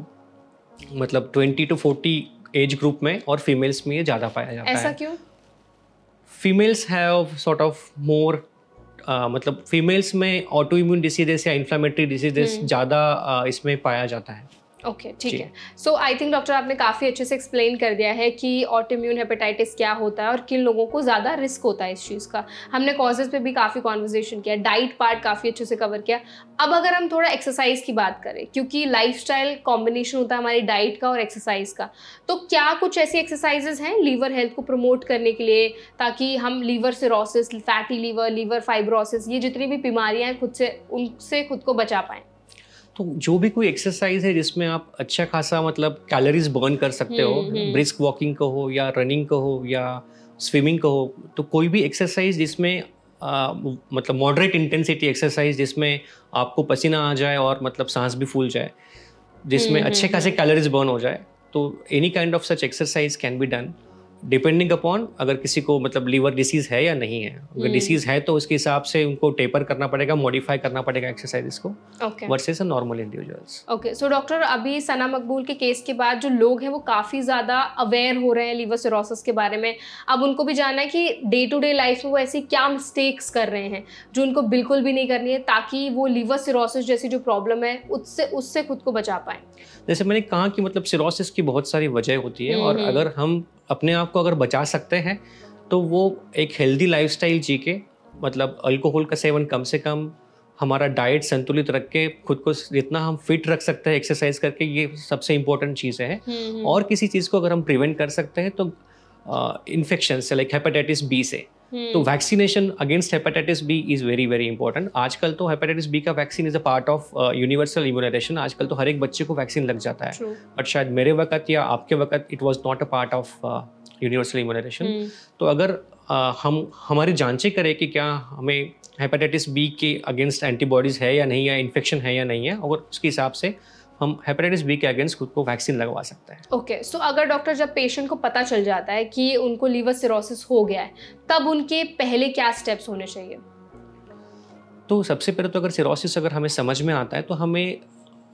मतलब 20 to 40 एज ग्रुप में और फीमेल्स में ये ज़्यादा पाया जाता है। ऐसा क्यों? Females have sort of more, मतलब फीमेल्स में ऑटो इम्यून डिसीजेस या इन्फ्लामेटरी डिसीजेस ज़्यादा इसमें पाया जाता है। ओके, ठीक है। सो आई थिंक डॉक्टर आपने काफ़ी अच्छे से एक्सप्लेन कर दिया है कि ऑटोइम्यून हेपेटाइटिस क्या होता है और किन लोगों को ज़्यादा रिस्क होता है इस चीज़ का। हमने कॉजेज़ पे भी काफ़ी कॉन्वर्जेशन किया, डाइट पार्ट काफ़ी अच्छे से कवर किया। अब अगर हम थोड़ा एक्सरसाइज की बात करें, क्योंकि लाइफस्टाइल कॉम्बिनेशन होता है हमारी डाइट का और एक्सरसाइज का, तो क्या कुछ ऐसी एक्सरसाइजेज हैं लीवर हेल्थ को प्रमोट करने के लिए, ताकि हम liver cirrhosis, fatty liver, liver fibrosis, ये जितनी भी बीमारियाँ हैं उनसे खुद को बचा पाएँ? तो जो भी कोई एक्सरसाइज है जिसमें आप अच्छा खासा मतलब कैलोरीज बर्न कर सकते हो, ब्रिस्क वॉकिंग का हो या रनिंग का हो या स्विमिंग का हो, तो कोई भी एक्सरसाइज जिसमें मतलब मॉडरेट इंटेंसिटी एक्सरसाइज जिसमें आपको पसीना आ जाए और मतलब सांस भी फूल जाए, जिसमें अच्छे खासे कैलोरीज बर्न हो जाए, तो any kind of such exercise can be done depending upon अगर किसी को मतलब लीवर डिसीज है या नहीं है। अगर डिसीज है तो उसके हिसाब से उनको टेपर करना पड़ेगा, मॉडिफाई करना पड़ेगा एक्सरसाइज को, versus a normal individuals. Okay, so doctor, अभी सना मकबूल के केस के बाद जो लोग हैं वो काफ़ी ज़्यादा अवेयर हो रहे हैं लीवर सिरोसिस के बारे में। अब उनको भी जानना है कि डे टू डे लाइफ में वो ऐसी क्या मिस्टेक्स कर रहे हैं जो उनको बिल्कुल भी नहीं करनी है, ताकि वो लीवर सिरोसिस जैसी जो प्रॉब्लम है उससे खुद को बचा पाएँ। जैसे मैंने कहा कि मतलब सिरोसिस की बहुत सारी वजह होती है, और अगर हम अपने आप को अगर बचा सकते हैं तो वो एक हेल्दी लाइफस्टाइल जी के, मतलब अल्कोहल का सेवन कम से कम, हमारा डाइट संतुलित रख के, खुद को जितना हम फिट रख सकते हैं एक्सरसाइज करके, ये सबसे इम्पोर्टेंट चीज़ है। और किसी चीज़ को अगर हम प्रिवेंट कर सकते हैं तो इन्फेक्शन से, लाइक हेपेटाइटिस बी से, तो vaccination against hepatitis B is very very important. आजकल तो हेपेटाइटिस बी का vaccine is a part of universal immunisation. आजकल तो हर एक बच्चे को वैक्सीन लग जाता है, बट शायद मेरे वक्त या आपके वक्त it was not a part of universal immunisation. तो अगर हम हमारी जांचें करें कि क्या हमें हेपेटाइटिस बी के अगेंस्ट एंटीबॉडीज़ है या नहीं, या इन्फेक्शन है या नहीं है, और उसके हिसाब से हम हेपेटाइटिस बी के अगेंस्ट खुद को वैक्सीन लगवा सकते हैं। ओके, सो अगर डॉक्टर, जब पेशेंट को पता चल जाता है कि उनको लीवर सिरोसिस हो गया है, तब उनके पहले क्या स्टेप्स होने चाहिए? तो सबसे पहले तो अगर सिरोसिस अगर हमें समझ में आता है तो हमें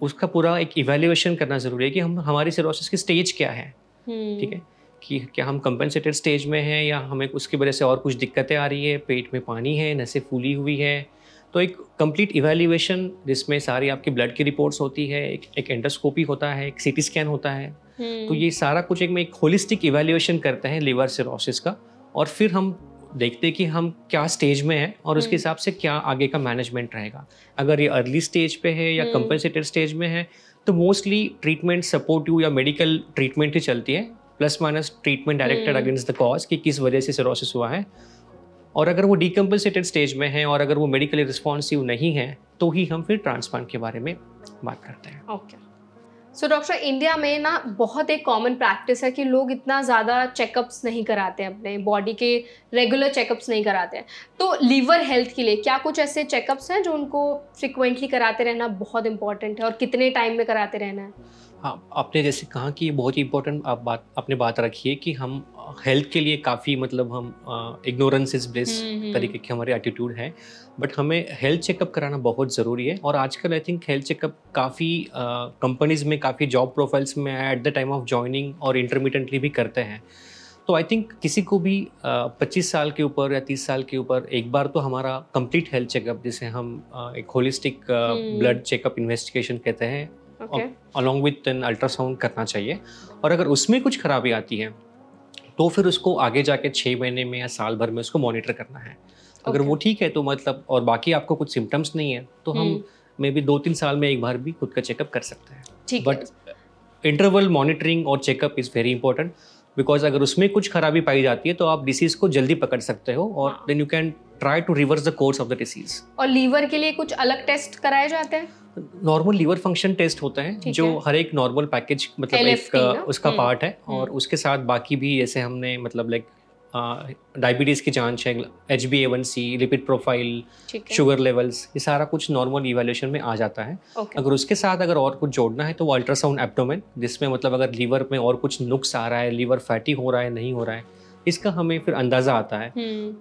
उसका पूरा एक इवैल्यूएशन करना ज़रूरी है कि हमारी सिरोसिस की स्टेज क्या है। ठीक है, कि क्या हम कंपेंसेटेड स्टेज में हैं या हमें उसकी वजह से और कुछ दिक्कतें आ रही है, पेट में पानी है, नसें फूली हुई है। तो एक कंप्लीट इवैल्यूएशन जिसमें सारी आपकी ब्लड की रिपोर्ट्स होती है, एक एंडोस्कोपी होता है, एक सीटी स्कैन होता है। तो ये सारा कुछ एक होलिस्टिक इवैल्यूएशन करते हैं लीवर सिरोसिस का, और फिर हम देखते हैं कि हम क्या स्टेज में हैं और उसके हिसाब से क्या आगे का मैनेजमेंट रहेगा। अगर ये अर्ली स्टेज पे है या कंपेंसेटेड स्टेज में है तो मोस्टली ट्रीटमेंट सपोर्टिव या मेडिकल ट्रीटमेंट ही चलती है, plus minus treatment directed against the cause कि किस वजह से सिरोसिस हुआ है। और अगर वो डिकम्पनसेटेड स्टेज में है और अगर वो मेडिकली रिस्पॉन्सिव नहीं है तो ही हम फिर ट्रांसप्लांट के बारे में बात करते हैं। ओके, सो डॉक्टर, इंडिया में ना बहुत एक कॉमन प्रैक्टिस है कि लोग इतना ज़्यादा चेकअप्स नहीं कराते हैं, अपने बॉडी के रेगुलर चेकअप्स नहीं कराते हैं। तो लीवर हेल्थ के लिए क्या कुछ ऐसे चेकअप्स हैं जो उनको फ्रिक्वेंटली कराते रहना बहुत इंपॉर्टेंट है, और कितने टाइम में कराते रहना है? हाँ, आपने जैसे कहा कि बहुत ही इंपॉर्टेंट आपने बात रखी है कि हम हेल्थ के लिए काफ़ी मतलब हम इग्नोरेंस इज ब्लिस तरीके के हमारे एटीट्यूड है, बट हमें हेल्थ चेकअप कराना बहुत ज़रूरी है। और आजकल आई थिंक हेल्थ चेकअप काफ़ी कंपनीज़ में, काफ़ी जॉब प्रोफाइल्स में at the time of joining और इंटरमीडिएटली भी करते हैं। तो आई थिंक किसी को भी 25 साल के ऊपर या 30 साल के ऊपर एक बार तो हमारा कंप्लीट हेल्थ चेकअप, जिसे हम एक होलिस्टिक ब्लड चेकअप इन्वेस्टिगेशन कहते हैं, अलॉन्ग विथ एन अल्ट्रासाउंड करना चाहिए। और अगर उसमें कुछ खराबी आती है तो फिर उसको आगे जाके 6 महीने में या साल भर में उसको मॉनिटर करना है। अगर वो ठीक है तो मतलब, और बाकी आपको कुछ सिम्टम्स नहीं है, तो हम मे बी 2-3 साल में एक बार भी खुद का चेकअप कर सकते हैं। बट इंटरवल मॉनिटरिंग और checkup is very important, because अगर उसमें कुछ खराबी पाई जाती है तो आप डिसीज़ को जल्दी पकड़ सकते हो और then you can try to reverse the course of the disease. और लीवर के लिए कुछ अलग टेस्ट कराए जाते हैं? नॉर्मल लीवर फंक्शन टेस्ट होता है जो हर एक नॉर्मल पैकेज मतलब एक उसका पार्ट है, और उसके साथ बाकी भी जैसे हमने मतलब लाइक डायबिटीज़ की जांच है, HbA1c, lipid profile, sugar levels, ये सारा कुछ नॉर्मल इवैल्यूएशन में आ जाता है। अगर उसके साथ अगर और कुछ जोड़ना है तो वो अल्ट्रासाउंड एब्डोमेन, जिसमें मतलब अगर लीवर में और कुछ नुक्स आ रहा है, लीवर फैटी हो रहा है, नहीं हो रहा है, इसका हमें फिर अंदाज़ा आता है।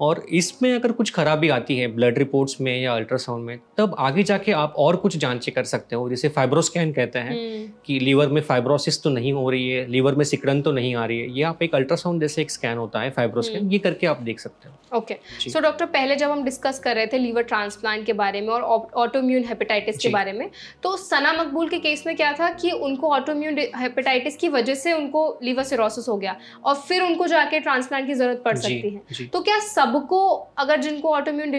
और इसमें अगर कुछ खराबी आती है ब्लड रिपोर्ट्स में या अल्ट्रासाउंड में, तब आगे जाके आप और कुछ जांचें कर सकते हो, जिसे फाइब्रोस्कैन कहते हैं कि लीवर में फाइब्रोसिस तो नहीं हो रही है, लीवर में सिकुड़न तो नहीं आ रही है। ये आप एक अल्ट्रासाउंड जैसे एक स्कैन होता है फाइब्रोस्कैन, ये करके आप देख सकते हो। ओके, सो डॉक्टर, पहले जब हम डिस्कस कर रहे थे लीवर ट्रांसप्लांट के बारे में और ऑटोइम्यून हेपेटाइटिस के बारे में, तो सना मकबूल के केस में क्या था कि उनको ऑटोइम्यून हेपेटाइटिस की वजह से उनको लीवर सिरोसिस हो गया और फिर उनको जाके ट्रांसप्लांट की जरूरत पड़ सकती है। तो क्या सबको, अगर जिनको ऑटोइम्यून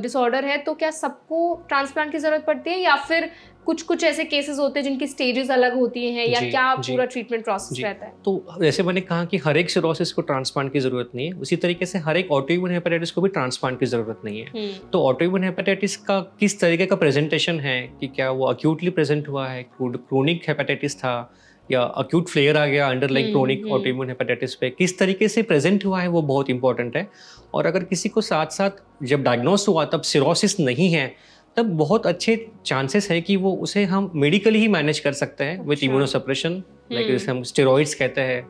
डिसऑर्डर है, तो क्या सबको ट्रांसप्लांट की जरूरत पड़ती है, या फिर कुछ कुछ ऐसे केसेस होते हैं जिनकी स्टेजेस अलग होती हैं, या क्या पूरा ट्रीटमेंट प्रोसेस रहता है? तो जैसे मैंने कहा कि हर एक सिरोसिस को ट्रांसप्लांट की जरूरत नहीं है, उसी तरीके से हर एक ऑटोइम्यून हेपेटाइटिस को भी ट्रांसप्लांट की जरूरत नहीं है। तो ऑटोइम्यून हेपेटाइटिस का किस तरीके का प्रेजेंटेशन है, कि क्या वो अक्यूटली प्रेजेंट हुआ है, क्रोनिक हेपेटाइटिस था, या अक्यूट फ्लेयर आ गया अंडरलाइंग क्रोनिक ऑटोइम्यून हेपेटाइटिस पे, किस तरीके से प्रेजेंट हुआ है, वो बहुत इंपॉर्टेंट है। और अगर किसी को साथ साथ जब डायग्नोस हुआ तब सिरोसिस नहीं है, तब बहुत अच्छे चांसेस है कि वो उसे हम मेडिकली ही मैनेज कर सकते हैं विद इम्यूनोसप्रेशन, लाइक जैसे हम स्टेरॉइड्स कहते हैं,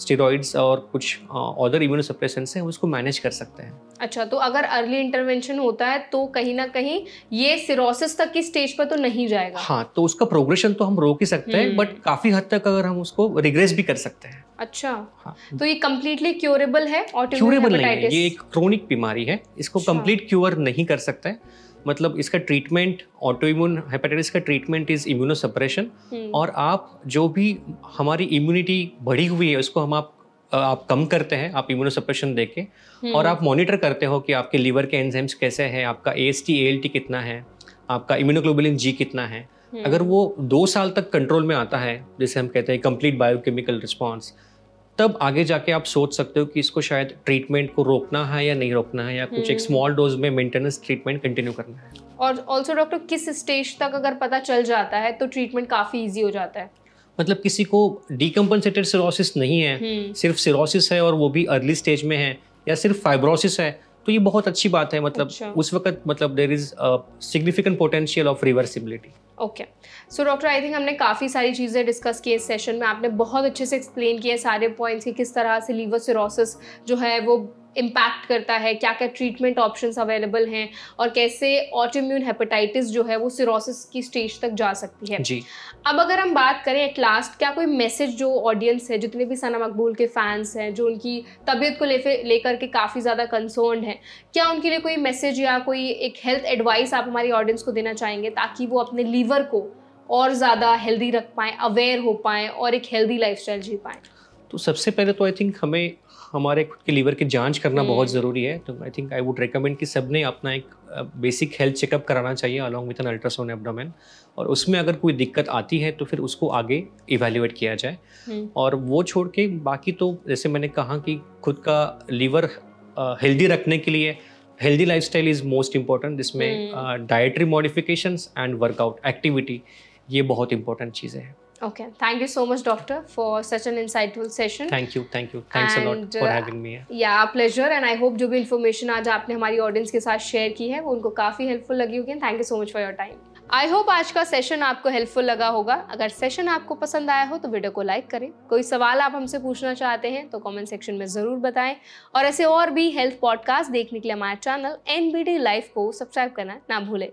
स्टेरॉइड्स और कुछ अदर इम्यूनोसप्रेशंस हैं, उसको मैनेज कर सकते हैं। अच्छा, तो अगर अर्ली इंटरवेंशन होता है तो कहीं ना कहीं ये सिरोसिस तक की स्टेज पर तो नहीं जाएगा? हाँ, तो उसका प्रोग्रेशन तो हम रोक ही सकते हैं, बट काफी हद तक अगर हम उसको रिग्रेस भी कर सकते हैं। अच्छा, हाँ। तो ये कम्प्लीटली क्योरेबल है? क्योरेबल नहीं है, ये एक क्रोनिक बीमारी है, इसको कंप्लीट क्योर नहीं कर सकते। मतलब इसका ट्रीटमेंट, ऑटोइम्यून हेपेटाइटिस का ट्रीटमेंट इज इम्यूनोसप्रेशन, और आप जो भी हमारी इम्यूनिटी बढ़ी हुई है उसको हम आप कम करते हैं, आप इम्यूनोसप्रेशन देके, और आप मॉनिटर करते हो कि आपके लीवर के एंजाइम्स कैसे हैं, आपका AST ALT कितना है, आपका इम्यूनोग्लोबुलिन G कितना है। अगर वो 2 साल तक कंट्रोल में आता है, जैसे हम कहते हैं कंप्लीट बायोकेमिकल रिस्पॉन्स, तब आगे जाके आप सोच सकते हो कि इसको शायद ट्रीटमेंट को रोकना है या नहीं रोकना है, या कुछ एक स्मॉल डोज में मेंटेनेंस ट्रीटमेंट कंटिन्यू करना है। और ऑल्सो डॉक्टर, किस स्टेज तक अगर पता चल जाता है तो ट्रीटमेंट काफी इजी हो जाता है? मतलब किसी को डीकम्पनसेटेड सिरोसिस नहीं है, सिर्फ सिरोसिस है और वो भी अर्ली स्टेज में है, या सिर्फ फाइब्रोसिस है, तो ये बहुत अच्छी बात है। मतलब उस वक्त मतलब there is significant potential of reversibility. Okay, so doctor, I think हमने काफ़ी सारी चीज़ें डिस्कस की इस सेशन में। आपने बहुत अच्छे से एक्सप्लेन किए सारे पॉइंट्स कि किस तरह से लीवर सिरोसिस जो है वो इम्पैक्ट करता है, क्या क्या ट्रीटमेंट ऑप्शंस अवेलेबल हैं, और कैसे ऑटोइम्यून हेपेटाइटिस जो है वो सिरोसिस की स्टेज तक जा सकती है। जी। अब अगर हम बात करें एट लास्ट, क्या कोई मैसेज जो ऑडियंस है, जितने भी सना मकबूल के फैंस हैं जो उनकी तबीयत को लेकर के काफ़ी ज़्यादा कंसर्न है, क्या उनके लिए कोई मैसेज या कोई एक हेल्थ एडवाइस आप हमारी ऑडियंस को देना चाहेंगे, ताकि वो अपने लीवर को और ज़्यादा हेल्दी रख पाएँ, अवेयर हो पाएँ और एक हेल्दी लाइफस्टाइल जी पाएँ? तो सबसे पहले तो आई थिंक हमें हमारे खुद के लीवर की जांच करना बहुत ज़रूरी है। तो I think I would recommend कि सबने अपना एक बेसिक हेल्थ चेकअप कराना चाहिए along with an ultrasound abdomen, और उसमें अगर कोई दिक्कत आती है तो फिर उसको आगे इवैल्यूएट किया जाए। और वो छोड़ के बाकी तो जैसे मैंने कहा कि खुद का लीवर हेल्दी रखने के लिए healthy lifestyle is most important, जिसमें dietary modifications and workout activity, ये बहुत इंपॉर्टेंट चीज़ें हैं। Okay, thank you so much, doctor, for such an insightful session. Thank you. Thanks a lot for having me. Yeah, pleasure, and I hope जो भी information आज आपने हमारी audience के साथ share की है वो उनको काफ़ी helpful लगी होगी, and thank you so much for your time. I hope आज का सेशन आपको हेल्पफुल लगा होगा। अगर सेशन आपको पसंद आया हो तो वीडियो को लाइक करें। कोई सवाल आप हमसे पूछना चाहते हैं तो कमेंट सेक्शन में ज़रूर बताएं। और ऐसे और भी हेल्थ पॉडकास्ट देखने के लिए हमारे चैनल NBD लाइफ को सब्सक्राइब करना ना भूलें।